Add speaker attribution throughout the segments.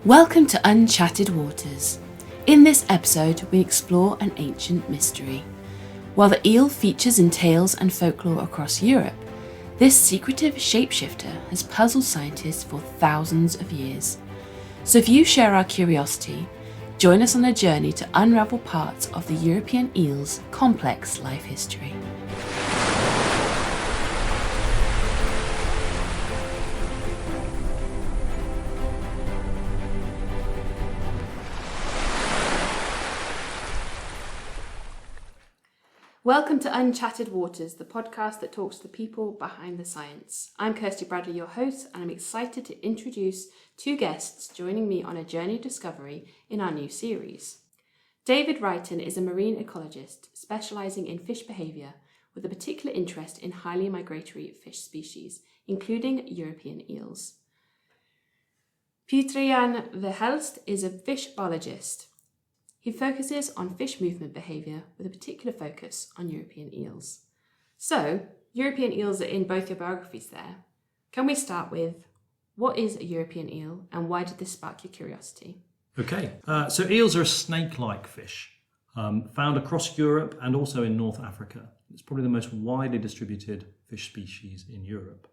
Speaker 1: Welcome to Unchatted Waters. In this episode, we explore an ancient mystery. While the eel features in tales and folklore across Europe, this secretive shapeshifter has puzzled scientists for thousands of years. So if you share our curiosity, join us on a journey to unravel parts of the European eel's complex life history. Welcome to Unchatted Waters, the podcast that talks to the people behind the science. I'm Kirsty Bradley, your host, and I'm excited to introduce two guests joining me on a journey of discovery in our new series. David Righton is a marine ecologist specialising in fish behaviour with a particular interest in highly migratory fish species, including European eels. Pieterjan Verhelst is a fish biologist. He focuses on fish movement behaviour with a particular focus on European eels. So, European eels are in both your biographies there. Can we start with, what is a European eel and why did this spark your curiosity?
Speaker 2: Okay, so eels are a snake-like fish found across Europe and also in North Africa. It's probably the most widely distributed fish species in Europe.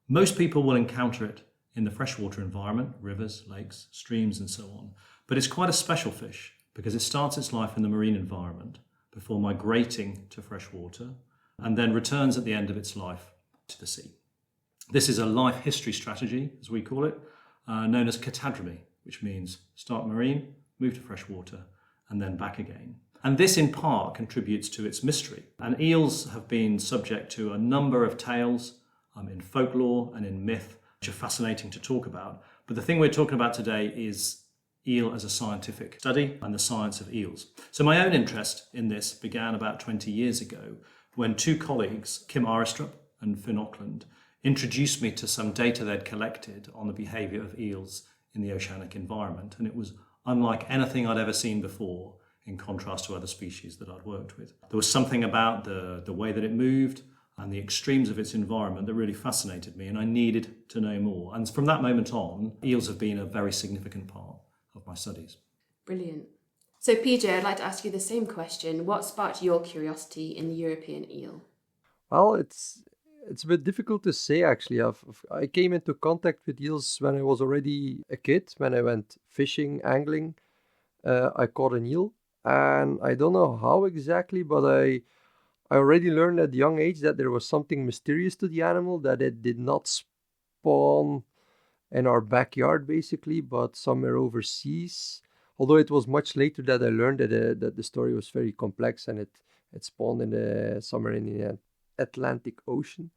Speaker 2: Most people will encounter it in the freshwater environment, rivers, lakes, streams and so on. But it's quite a special fish, because it starts its life in the marine environment before migrating to freshwater and then returns at the end of its life to the sea. This is a life history strategy, as we call it, known as catadromy, which means start marine, move to freshwater, and then back again. And this in part contributes to its mystery. And eels have been subject to a number of tales in folklore and in myth, which are fascinating to talk about. But the thing we're talking about today is eel as a scientific study and the science of eels. So my own interest in this began about 20 years ago when two colleagues, Kim Aristrup and Finn Auckland, introduced me to some data they'd collected on the behaviour of eels in the oceanic environment. And it was unlike anything I'd ever seen before, in contrast to other species that I'd worked with. There was something about the way that it moved and the extremes of its environment that really fascinated me, and I needed to know more. And from that moment on, eels have been a very significant part of my studies.
Speaker 1: Brilliant. So PJ, I'd like to ask you the same question. What sparked your curiosity in the European eel?
Speaker 3: Well, it's a bit difficult to say actually. I came into contact with eels when I was already a kid. When I went fishing, angling, I caught an eel, and I don't know how exactly, but I already learned at a young age that there was something mysterious to the animal, that it did not spawn in our backyard basically, but somewhere overseas. Although it was much later that I learned that the story was very complex and it spawned somewhere in the Atlantic Ocean.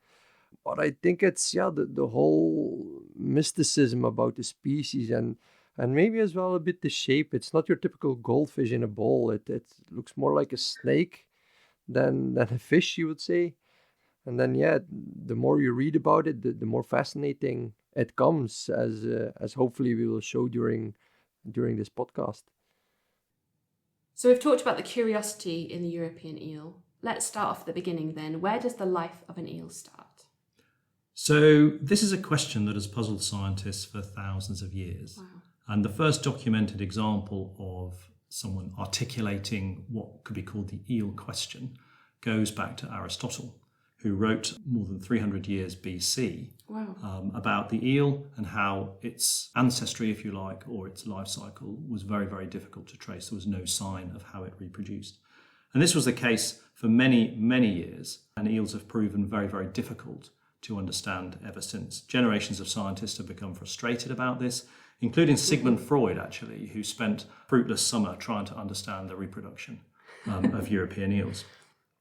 Speaker 3: But I think it's the whole mysticism about the species and maybe as well a bit the shape. It's not your typical goldfish in a bowl. It looks more like a snake than a fish, you would say. And then the more you read about it, the more fascinating it comes, as hopefully we will show during this podcast.
Speaker 1: So we've talked about the curiosity in the European eel. Let's start off at the beginning then. Where does the life of an eel start?
Speaker 2: So this is a question that has puzzled scientists for thousands of years.
Speaker 1: Wow.
Speaker 2: And the first documented example of someone articulating what could be called the eel question goes back to Aristotle, who wrote more than 300 years BC.
Speaker 1: Wow.
Speaker 2: About the eel and how its ancestry, if you like, or its life cycle was very, very difficult to trace. There was no sign of how it reproduced. And this was the case for many, many years, and eels have proven very, very difficult to understand ever since. Generations of scientists have become frustrated about this, including Sigmund Freud, actually, who spent a fruitless summer trying to understand the reproduction of European eels.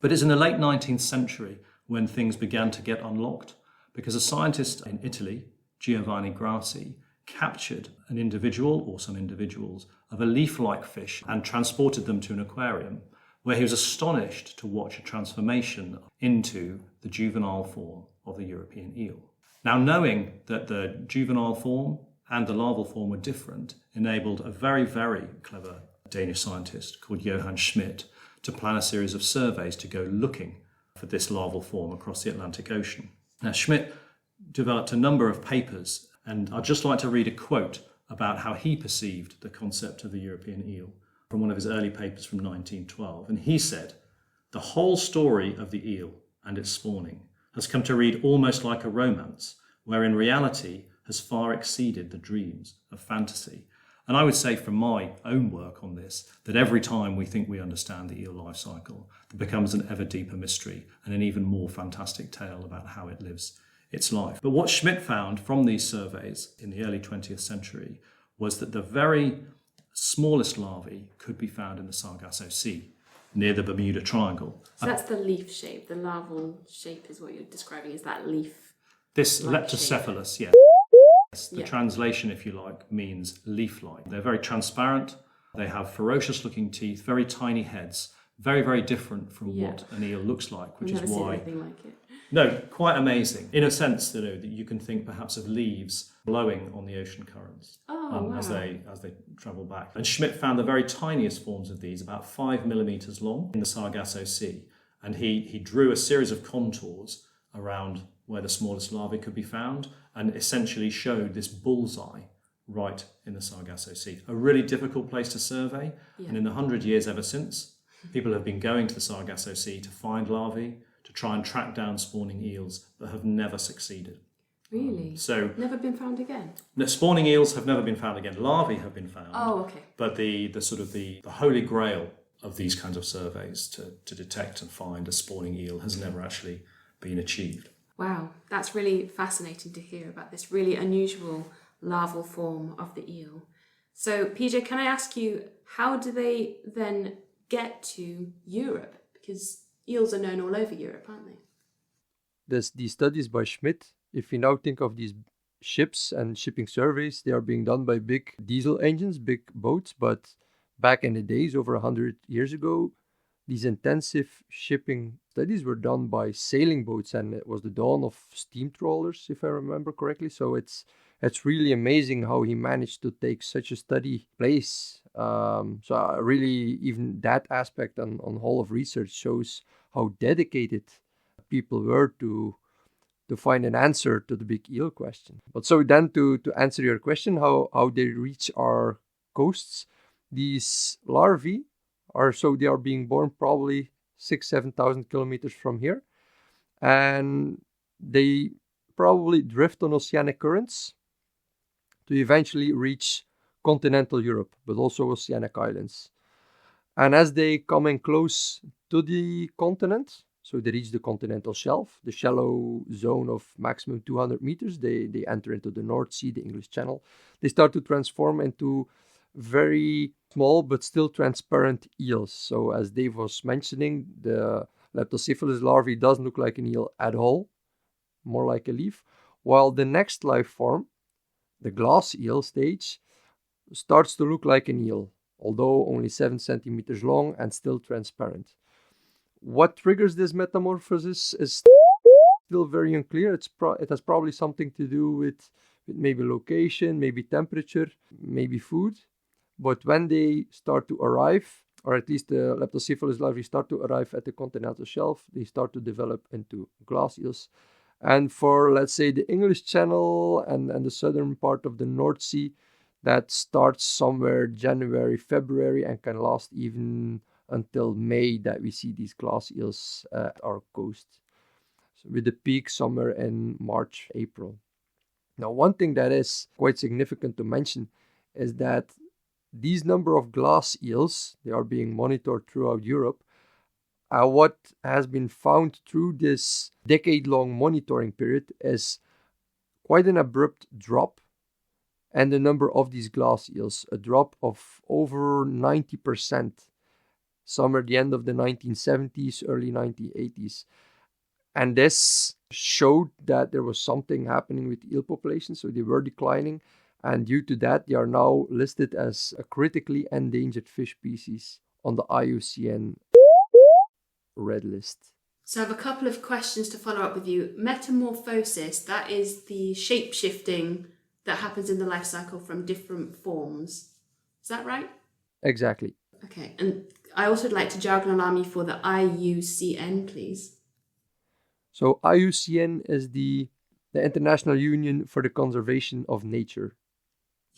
Speaker 2: But it's in the late 19th century when things began to get unlocked, because a scientist in Italy, Giovanni Grassi, captured an individual or some individuals of a leaf-like fish and transported them to an aquarium, where he was astonished to watch a transformation into the juvenile form of the European eel. Now, knowing that the juvenile form and the larval form were different enabled a very, very clever Danish scientist called Johann Schmidt to plan a series of surveys to go looking for this larval form across the Atlantic Ocean. Now, Schmidt developed a number of papers, and I'd just like to read a quote about how he perceived the concept of the European eel from one of his early papers from 1912. And he said, "The whole story of the eel and its spawning has come to read almost like a romance, wherein reality has far exceeded the dreams of fantasy." And I would say from my own work on this, that every time we think we understand the eel life cycle, it becomes an ever deeper mystery and an even more fantastic tale about how it lives its life. But what Schmidt found from these surveys in the early 20th century was that the very smallest larvae could be found in the Sargasso Sea, near the Bermuda Triangle.
Speaker 1: So that's the leaf shape. The larval shape is what you're describing, is that leaf.
Speaker 2: This
Speaker 1: like
Speaker 2: leptocephalus, yes. The translation, if you like, means leaf-like. They're very transparent. They have ferocious-looking teeth, very tiny heads, very, very different from what an eel looks like, which
Speaker 1: I've
Speaker 2: is
Speaker 1: never
Speaker 2: why...
Speaker 1: seen anything like it.
Speaker 2: No, quite amazing. In a sense, that you can think perhaps of leaves blowing on the ocean currents as they travel back. And Schmidt found the very tiniest forms of these, about 5 millimeters long, in the Sargasso Sea. And he drew a series of contours around where the smallest larvae could be found, and essentially showed this bullseye right in the Sargasso Sea. A really difficult place to survey, and in the 100 years ever since, people have been going to the Sargasso Sea to find larvae, to try and track down spawning eels, but have never succeeded.
Speaker 1: Really?
Speaker 2: So
Speaker 1: never been found again?
Speaker 2: The spawning eels have never been found again. Larvae have been found.
Speaker 1: Oh, okay.
Speaker 2: But the sort of the holy grail of these kinds of surveys to detect and find a spawning eel has never actually been achieved.
Speaker 1: Wow, that's really fascinating to hear about this really unusual larval form of the eel. So, PJ, can I ask you, how do they then get to Europe? Because eels are known all over Europe, aren't they?
Speaker 3: There's these studies by Schmidt. If you now think of these ships and shipping surveys, they are being done by big diesel engines, big boats. But back in the days, over 100 years ago, these intensive shipping studies were done by sailing boats, and it was the dawn of steam trawlers, if I remember correctly. So it's really amazing how he managed to take such a study place. So I really, even that aspect on whole of research shows how dedicated people were to find an answer to the big eel question. But so then to answer your question, how they reach our coasts, these larvae they are being born probably 6,000-7,000 kilometers from here, and they probably drift on oceanic currents to eventually reach continental Europe, but also oceanic islands. And as they come in close to the continent, so they reach the continental shelf, the shallow zone of maximum 200 meters, they enter into the North Sea, the English Channel. They start to transform into very small but still transparent eels. So as Dave was mentioning, the Leptocephalus larvae doesn't look like an eel at all, more like a leaf, while the next life form, the glass eel stage, starts to look like an eel, although only 7 centimeters long and still transparent. What triggers this metamorphosis is still very unclear. It has probably something to do with maybe location, maybe temperature, maybe food. But when they start to arrive, or at least the Leptocephalus larvae start to arrive at the continental shelf, they start to develop into glass eels. And for, let's say, the English Channel and the southern part of the North Sea, that starts somewhere January, February, and can last even until May, that we see these glass eels at our coast. So with the peak somewhere in March, April. Now, one thing that is quite significant to mention is that these number of glass eels, they are being monitored throughout Europe. What has been found through this decade-long monitoring period is quite an abrupt drop in the number of these glass eels, a drop of over 90%, somewhere at the end of the 1970s, early 1980s. And this showed that there was something happening with eel populations, so they were declining. And due to that, they are now listed as a critically endangered fish species on the IUCN red list.
Speaker 1: So I have a couple of questions to follow up with you. Metamorphosis, that is the shape-shifting that happens in the life cycle from different forms. Is that right?
Speaker 3: Exactly.
Speaker 1: Okay, and I also would like to jargon alarm you for the IUCN, please.
Speaker 3: So IUCN is the International Union for the Conservation of Nature.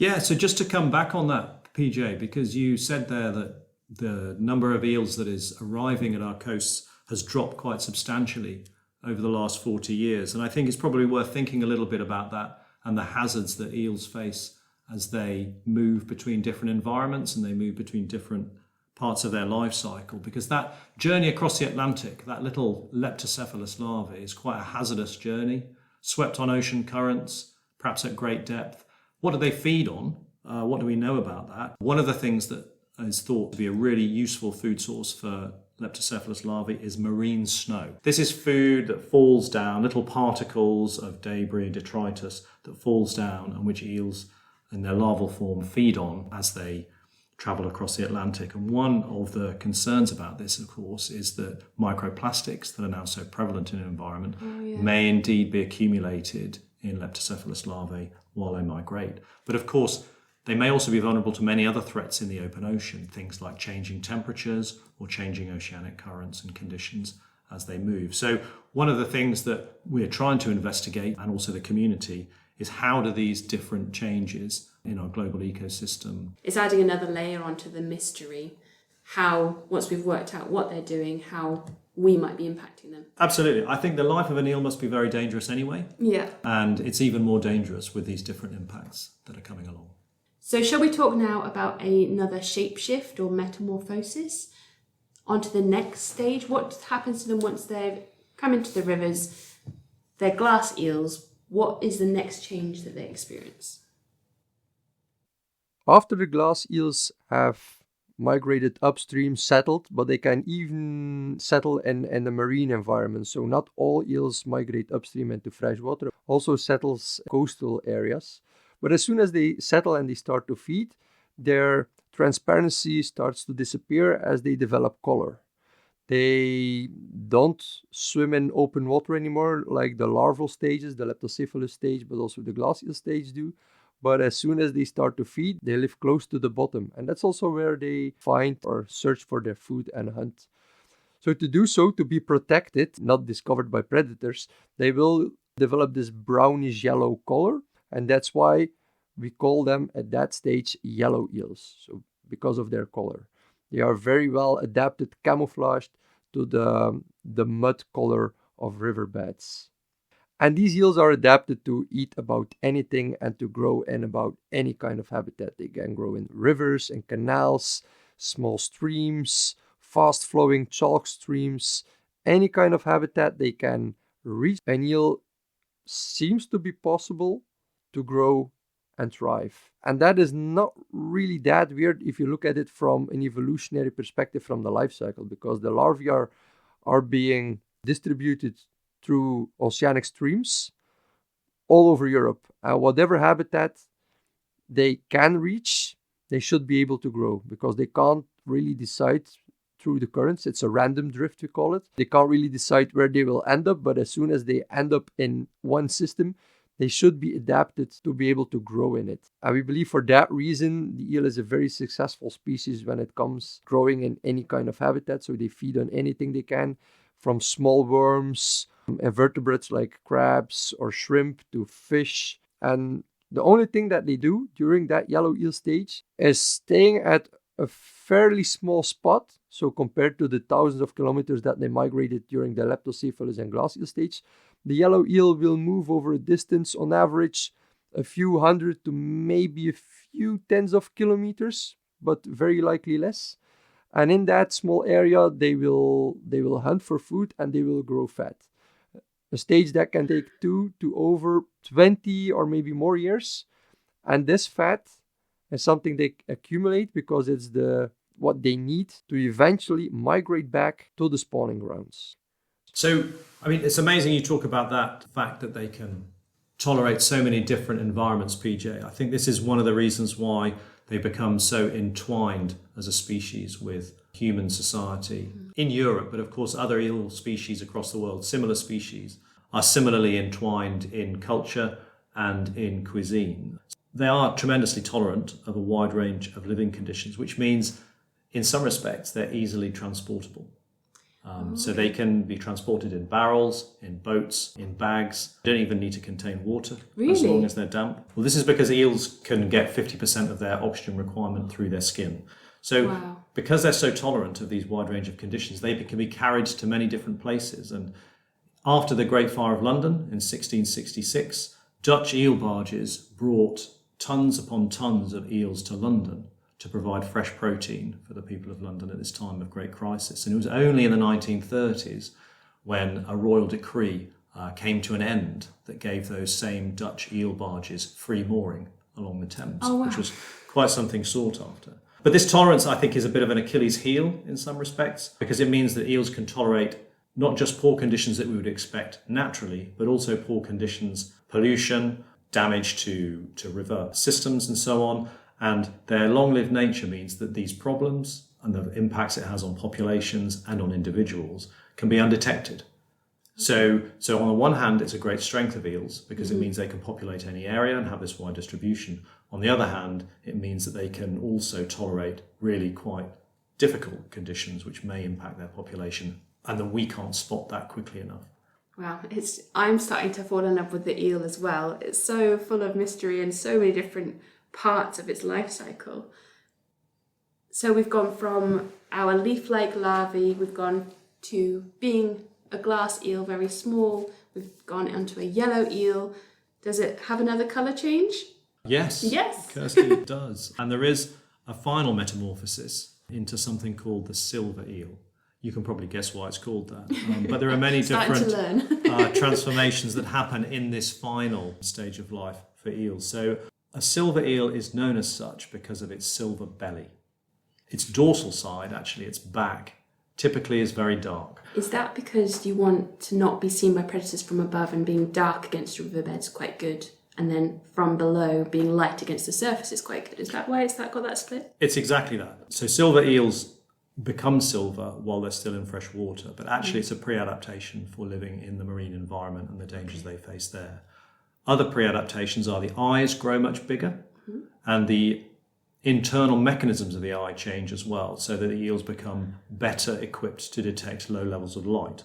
Speaker 2: Yeah, so just to come back on that, PJ, because you said there that the number of eels that is arriving at our coasts has dropped quite substantially over the last 40 years. And I think it's probably worth thinking a little bit about that and the hazards that eels face as they move between different environments and they move between different parts of their life cycle, because that journey across the Atlantic, that little leptocephalus larvae, is quite a hazardous journey, swept on ocean currents, perhaps at great depth. What do they feed on? What do we know about that? One of the things that is thought to be a really useful food source for leptocephalus larvae is marine snow. This is food that falls down, little particles of debris and detritus that falls down and which eels in their larval form feed on as they travel across the Atlantic. And one of the concerns about this, of course, is that microplastics that are now so prevalent in the environment may indeed be accumulated in leptocephalus larvae while they migrate. But of course, they may also be vulnerable to many other threats in the open ocean, things like changing temperatures or changing oceanic currents and conditions as they move. So one of the things that we're trying to investigate, and also the community, is how do these different changes in our global ecosystem.
Speaker 1: It's adding another layer onto the mystery, how, once we've worked out what they're doing, how we might be impacting them.
Speaker 2: Absolutely. I think the life of an eel must be very dangerous anyway.
Speaker 1: Yeah.
Speaker 2: And it's even more dangerous with these different impacts that are coming along.
Speaker 1: So shall we talk now about another shapeshift or metamorphosis? On to the next stage. What happens to them once they've come into the rivers? They're glass eels. What is the next change that they experience?
Speaker 3: After the glass eels have migrated upstream, settled, but they can even settle in a marine environment. So not all eels migrate upstream into fresh water, also settles coastal areas. But as soon as they settle and they start to feed, their transparency starts to disappear as they develop color. They don't swim in open water anymore like the larval stages, the leptocephalus stage, but also the glass eel stage do. But as soon as they start to feed, they live close to the bottom. And that's also where they find or search for their food and hunt. So to do so, to be protected, not discovered by predators, they will develop this brownish yellow color. And that's why we call them at that stage yellow eels. So because of their color. They are very well adapted, camouflaged to the mud color of riverbeds. And these eels are adapted to eat about anything and to grow in about any kind of habitat. They can grow in rivers and canals, small streams, fast-flowing chalk streams, any kind of habitat they can reach. An eel seems to be possible to grow and thrive. And that is not really that weird if you look at it from an evolutionary perspective from the life cycle, because the larvae are being distributed through oceanic streams all over Europe. And whatever habitat they can reach, they should be able to grow, because they can't really decide through the currents. It's a random drift, we call it. They can't really decide where they will end up, but as soon as they end up in one system, they should be adapted to be able to grow in it. And we believe for that reason, the eel is a very successful species when it comes growing in any kind of habitat. So they feed on anything they can, from small worms, invertebrates like crabs or shrimp, to fish. And the only thing that they do during that yellow eel stage is staying at a fairly small spot. So compared to the thousands of kilometers that they migrated during the leptocephalus and glass eel stage, the yellow eel will move over a distance on average a few hundred to maybe a few tens of kilometers, but very likely less. And in that small area, they will hunt for food and they will grow fat. A stage that can take 2 to over 20 or maybe more years. And this fat is something they accumulate because it's what they need to eventually migrate back to the spawning grounds.
Speaker 2: So, I mean, it's amazing you talk about that fact that they can tolerate so many different environments, PJ. I think this is one of the reasons why they become so entwined as a species with human society in Europe, but of course other eel species across the world, similar species, are similarly entwined in culture and in cuisine. They are tremendously tolerant of a wide range of living conditions, which means in some respects they're easily transportable. So they can be transported in barrels, in boats, in bags. They don't even need to contain water as long as they're damp. Well, this is because eels can get 50% of their oxygen requirement through their skin. So because they're so tolerant of these wide range of conditions, they can be carried to many different places. And after the Great Fire of London in 1666, Dutch eel barges brought tons upon tons of eels to London to provide fresh protein for the people of London at this time of great crisis. And it was only in the 1930s when a royal decree came to an end that gave those same Dutch eel barges free mooring along the Thames, which was quite something sought after. But this tolerance, I think, is a bit of an Achilles heel in some respects, because it means that eels can tolerate not just poor conditions that we would expect naturally, but also poor conditions, pollution, damage to river systems and so on. And their long-lived nature means that these problems and the impacts it has on populations and on individuals can be undetected. So on the one hand, it's a great strength of eels because it means they can populate any area and have this wide distribution. On the other hand, it means that they can also tolerate really quite difficult conditions which may impact their population, and that we can't spot that quickly enough.
Speaker 1: Wow, I'm starting to fall in love with the eel as well. It's so full of mystery and so many different parts of its life cycle. So we've gone from our leaf-like larvae, we've gone to being a glass eel, very small, we've gone onto a yellow eel. Does it have another colour change?
Speaker 2: Yes, Kirsty, it does. And there is a final metamorphosis into something called the silver eel. You can probably guess why it's called that. But there are many different transformations that happen in this final stage of life for eels. So a silver eel is known as such because of its silver belly. Its dorsal side, actually, its back, typically is very dark.
Speaker 1: Is that because you want to not be seen by predators from above, and being dark against riverbeds quite good, and then from below being light against the surface is quite good? Is that why it's got that split?
Speaker 2: It's exactly that. So silver eels become silver while they're still in fresh water, but actually it's a pre-adaptation for living in the marine environment and the dangers they face there. Other pre-adaptations are the eyes grow much bigger and the internal mechanisms of the eye change as well, so that the eels become better equipped to detect low levels of light.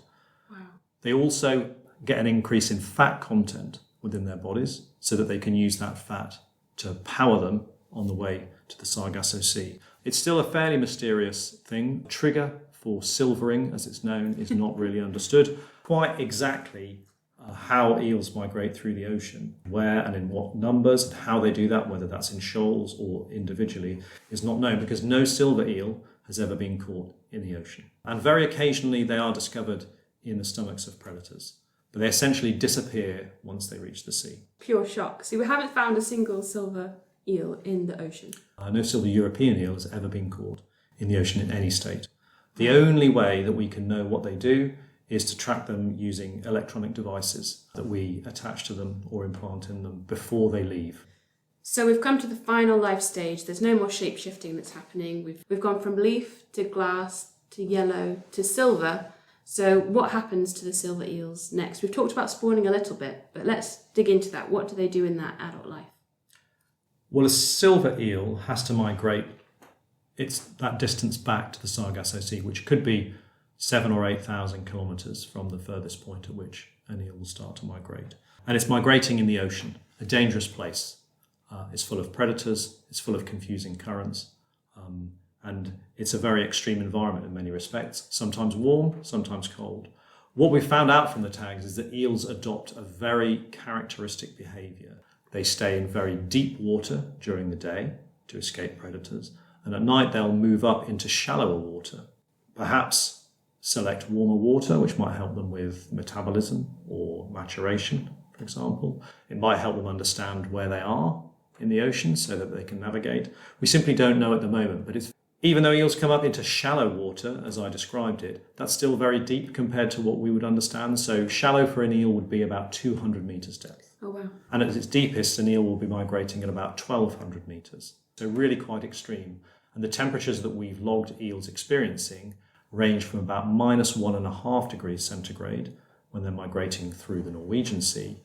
Speaker 1: Wow.
Speaker 2: They also get an increase in fat content within their bodies so that they can use that fat to power them on the way to the Sargasso Sea. It's still a fairly mysterious thing. Trigger for silvering, as it's known, is not really understood. Quite exactly how eels migrate through the ocean, where and in what numbers, and how they do that, whether that's in shoals or individually, is not known, because no silver eel has ever been caught in the ocean. And very occasionally they are discovered in the stomachs of predators, but they essentially disappear once they reach the sea.
Speaker 1: Pure shock. See, we haven't found a single silver eel in the ocean.
Speaker 2: No silver European eel has ever been caught in the ocean in any state. The only way that we can know what they do is to track them using electronic devices that we attach to them or implant in them before they leave.
Speaker 1: So we've come to the final life stage. There's no more shape shifting that's happening. We've gone from leaf to glass to yellow to silver. So what happens to the silver eels next? We've talked about spawning a little bit, but let's dig into that. What do they do in that adult life?
Speaker 2: Well, a silver eel has to migrate that distance back to the Sargasso Sea, which could be 7,000 or 8,000 kilometres from the furthest point at which an eel will start to migrate. And it's migrating in the ocean, a dangerous place. It's full of predators, it's full of confusing currents, and it's a very extreme environment in many respects, sometimes warm, sometimes cold. What we've found out from the tags is that eels adopt a very characteristic behaviour. They stay in very deep water during the day to escape predators, and at night they'll move up into shallower water, perhaps select warmer water, which might help them with metabolism or maturation, for example. It might help them understand where they are in the ocean so that they can navigate. We simply don't know at the moment, but even though eels come up into shallow water, as I described it, that's still very deep compared to what we would understand. So shallow for an eel would be about 200 metres depth.
Speaker 1: Oh, wow.
Speaker 2: And at its deepest, an eel will be migrating at about 1,200 metres. So really quite extreme. And the temperatures that we've logged eels experiencing range from about -1.5 degrees centigrade when they're migrating through the Norwegian Sea,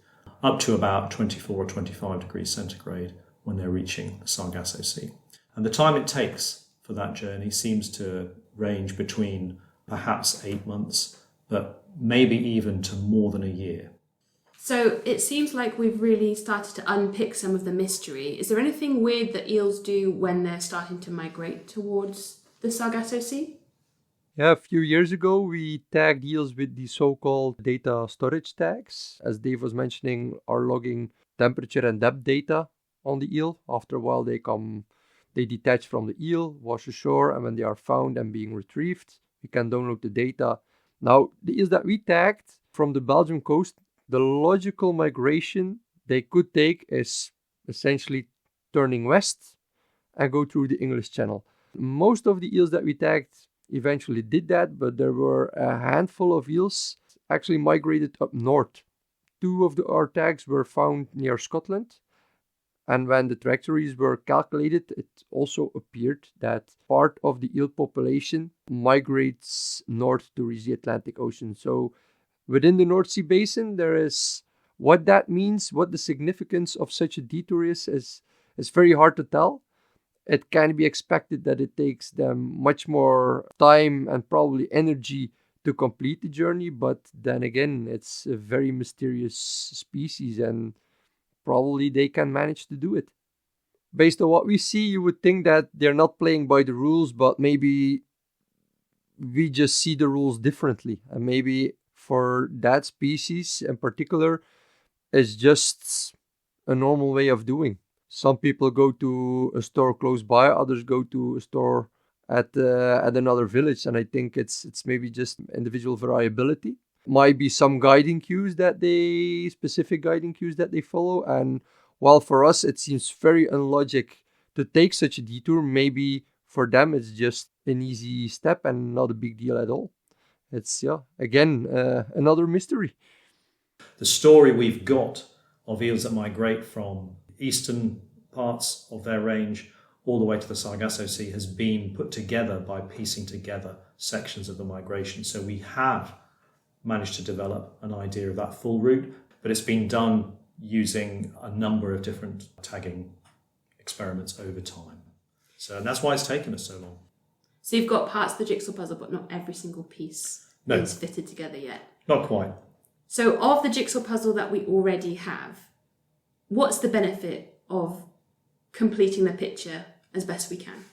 Speaker 2: up to about 24 or 25 degrees centigrade when they're reaching the Sargasso Sea. And the time it takes for that journey seems to range between perhaps 8 months, but maybe even to more than a year.
Speaker 1: So it seems like we've really started to unpick some of the mystery. Is there anything weird that eels do when they're starting to migrate towards the Sargasso Sea?
Speaker 3: Yeah, a few years ago, we tagged eels with the so-called data storage tags. As Dave was mentioning, are logging temperature and depth data on the eel. After a while, they detach from the eel, wash ashore, and when they are found and being retrieved, we can download the data. Now, the eels that we tagged from the Belgian coast, the logical migration they could take is essentially turning west and go through the English Channel. Most of the eels that we tagged eventually did that, but there were a handful of eels actually migrated up north. Two of our tags were found near Scotland, and when the trajectories were calculated, it also appeared that part of the eel population migrates north to reach the Atlantic Ocean. So within the North Sea Basin, there is what that means, what the significance of such a detour is very hard to tell. It can be expected that it takes them much more time and probably energy to complete the journey, but then again, it's a very mysterious species and probably they can manage to do it. Based on what we see, you would think that they're not playing by the rules, but maybe we just see the rules differently. And maybe for that species in particular, it's just a normal way of doing. Some people go to a store close by, others go to a store at another village, and I think it's maybe just individual variability. Might be some specific guiding cues that they follow, and while for us it seems very unlogic to take such a detour, maybe for them it's just an easy step and not a big deal at all. It's again another mystery.
Speaker 2: The story we've got of eels that migrate from eastern parts of their range all the way to the Sargasso Sea has been put together by piecing together sections of the migration. So we have managed to develop an idea of that full route, but it's been done using a number of different tagging experiments over time. And that's why it's taken us so long.
Speaker 1: So you've got parts of the jigsaw puzzle, but not every single piece is fitted together yet.
Speaker 2: Not quite.
Speaker 1: So of the jigsaw puzzle that we already have, what's the benefit of completing the picture as best we can?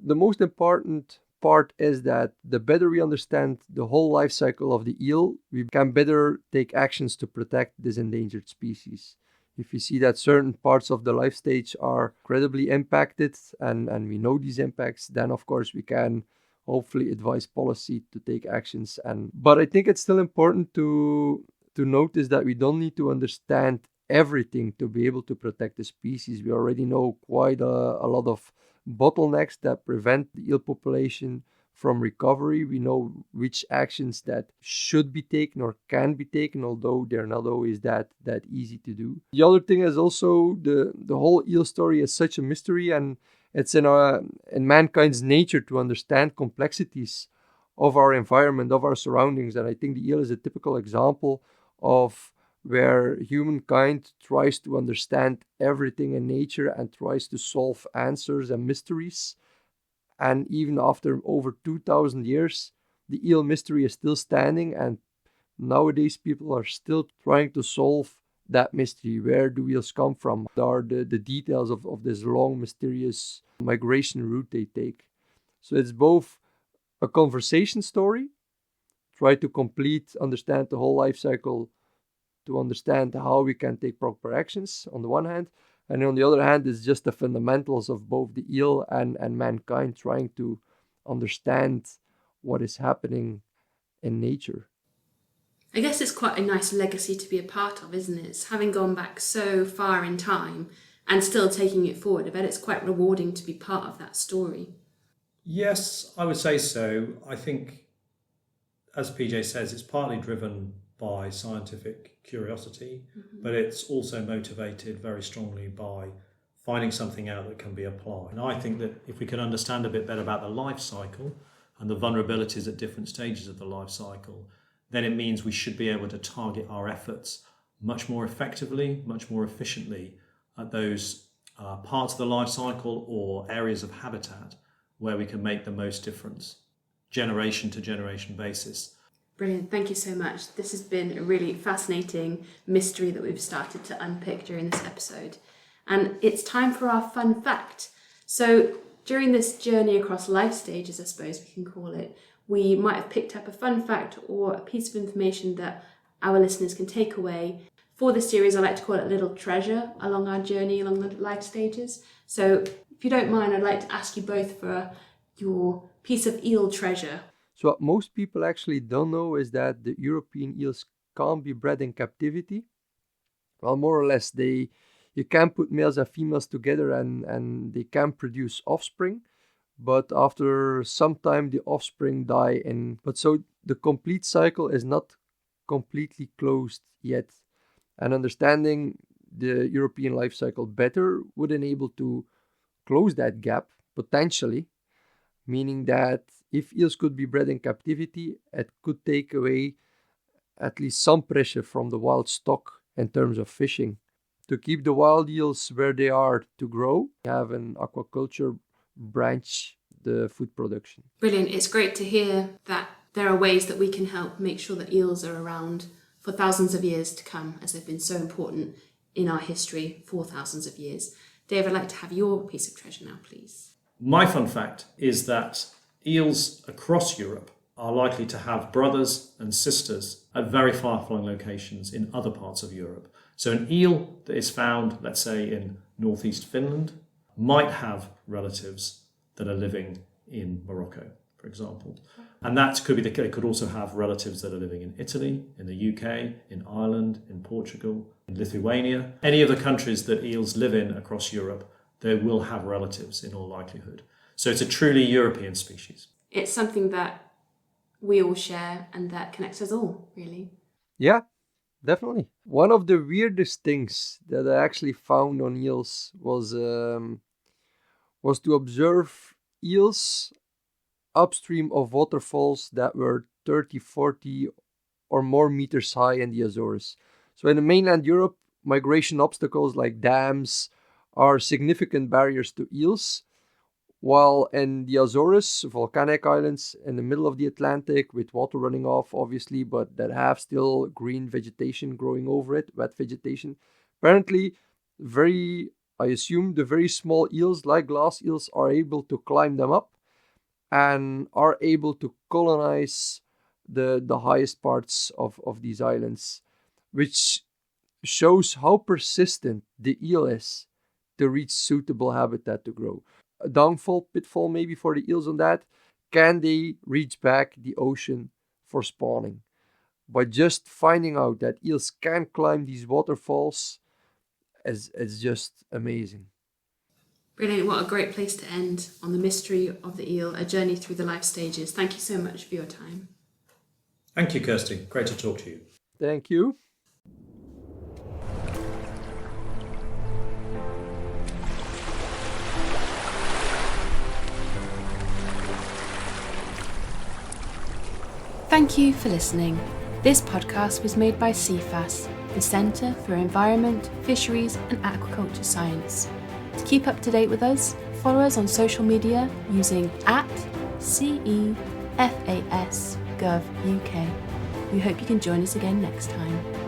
Speaker 3: The most important part is that the better we understand the whole life cycle of the eel, we can better take actions to protect this endangered species. If we see that certain parts of the life stage are incredibly impacted and we know these impacts, then of course we can hopefully advise policy to take actions. But I think it's still important to notice that we don't need to understand everything to be able to protect the species. We already know quite a lot of bottlenecks that prevent the eel population from recovery. We know which actions that should be taken or can be taken, although they're not always that easy to do. The other thing is also the whole eel story is such a mystery, and it's in mankind's nature to understand complexities of our environment, of our surroundings. And I think the eel is a typical example of where humankind tries to understand everything in nature and tries to solve answers and mysteries. And even after over 2,000 years, the eel mystery is still standing, and nowadays people are still trying to solve that mystery. Where do eels come from? What are the details of this long, mysterious migration route they take? So it's both a conversation story, try to understand the whole life cycle, to understand how we can take proper actions on the one hand, and on the other hand, it's just the fundamentals of both the eel and mankind trying to understand what is happening in nature.
Speaker 1: I guess it's quite a nice legacy to be a part of, isn't it? It's having gone back so far in time and still taking it forward. I bet it's quite rewarding to be part of that story.
Speaker 2: Yes, I would say so. I think, as PJ says, it's partly driven by scientific curiosity, but it's also motivated very strongly by finding something out that can be applied. And I think that if we can understand a bit better about the life cycle and the vulnerabilities at different stages of the life cycle, then it means we should be able to target our efforts much more effectively, much more efficiently at those parts of the life cycle or areas of habitat where we can make the most difference. generation to generation basis.
Speaker 1: Brilliant, thank you so much. This has been a really fascinating mystery that we've started to unpick during this episode. And it's time for our fun fact. So during this journey across life stages, I suppose we can call it, we might have picked up a fun fact or a piece of information that our listeners can take away. For this series, I like to call it a little treasure along our journey along the life stages. So if you don't mind, I'd like to ask you both for your piece of eel treasure.
Speaker 3: So what most people actually don't know is that the European eels can't be bred in captivity. Well, more or less, you can put males and females together and they can produce offspring. But after some time, the offspring die. But so the complete cycle is not completely closed yet. And understanding the European life cycle better would enable to close that gap, potentially, meaning that if eels could be bred in captivity, it could take away at least some pressure from the wild stock in terms of fishing. To keep the wild eels where they are to grow, have an aquaculture branch the food production.
Speaker 1: Brilliant. It's great to hear that there are ways that we can help make sure that eels are around for thousands of years to come, as they've been so important in our history for thousands of years. Dave, I'd like to have your piece of treasure now, please.
Speaker 2: My fun fact is that eels across Europe are likely to have brothers and sisters at very far-flung locations in other parts of Europe. So an eel that is found, let's say, in northeast Finland might have relatives that are living in Morocco, for example. And that could be the case. They could also have relatives that are living in Italy, in the UK, in Ireland, in Portugal, in Lithuania. Any of the countries that eels live in across Europe, they will have relatives in all likelihood. So it's a truly European species.
Speaker 1: It's something that we all share and that connects us all, really.
Speaker 3: Yeah, definitely. One of the weirdest things that I actually found on eels was to observe eels upstream of waterfalls that were 30, 40 or more meters high in the Azores. So in the mainland Europe, migration obstacles like dams are significant barriers to eels, while in the Azores, volcanic islands in the middle of the Atlantic with water running off, obviously, but that have still green vegetation growing over it, wet vegetation. Apparently, I assume the very small eels, like glass eels, are able to climb them up and are able to colonize the highest parts of these islands, which shows how persistent the eel is to reach suitable habitat to grow. A pitfall maybe for the eels on that. Can they reach back the ocean for spawning? By just finding out that eels can climb these waterfalls is just amazing.
Speaker 1: Brilliant. What a great place to end on the mystery of the eel, a journey through the life stages. Thank you so much for your time.
Speaker 2: Thank you, Kirsty. Great to talk to you.
Speaker 3: Thank you.
Speaker 1: Thank you for listening. This podcast was made by CEFAS, the Centre for Environment, Fisheries and Aquaculture Science. To keep up to date with us, follow us on social media using @CEFASGovUK. We hope you can join us again next time.